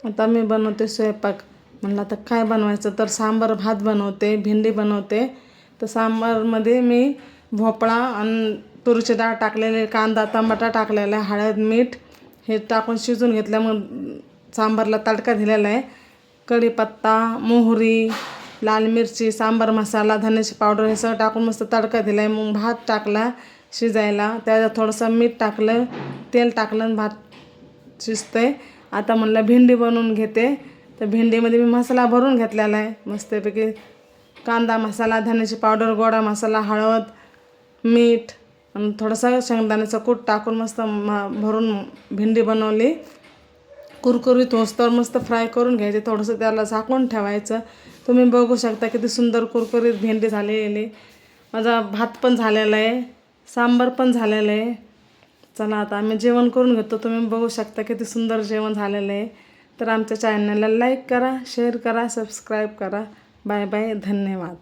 आता मी बनवते स्वयंपाक. म्हणलं आता काय बनवायचं, तर सांबार भात बनवते, भेंडी बनवते. तर सांबारमध्ये मी भोपळा आणि तुरीची डाळ टाकलेले, कांदा टमाटा टाकलेला आहे, हळद मीठ हे टाकून शिजून घेतल्या. मग सांबारला तडका दिलेला आहे. कढीपत्ता, मोहरी, लाल मिरची, सांबार मसाला, धन्याची पावडर हे सगळं टाकून मस्त तडका दिला आहे. मग भात टाकला शिजायला, त्याच्यात थोडंसं मीठ टाकलं, तेल टाकलं आणि भात शिजतंय. आता म्हणलं भेंडी बनवून घेते. तर भेंडीमध्ये मी मसाला भरून घेतलेला आहे मस्तपैकी. कांदा मसाला, धन्याची पावडर, गोडा मसाला, हळद, मीठ आणि थोडंसं शेंगदाण्याचं कूट टाकून मस्त भरून भेंडी बनवली. कुरकुरीत होस्तवर मस्त फ्राय करून घ्यायचे. थोडंसं त्याला झाकून ठेवायचं. तुम्ही बघू शकता किती सुंदर कुरकुरीत भेंडी झालेली. माझा भात पण झालेला आहे, सांबार पण झालेलं आहे. चला आता आम्ही जेवण करून घेतो. तुम्ही बघू शकता किती सुंदर जेवण झालेलं आहे. तर आमच्या चॅनलला लाईक करा, शेअर करा, सबस्क्राईब करा. बाय बाय, धन्यवाद.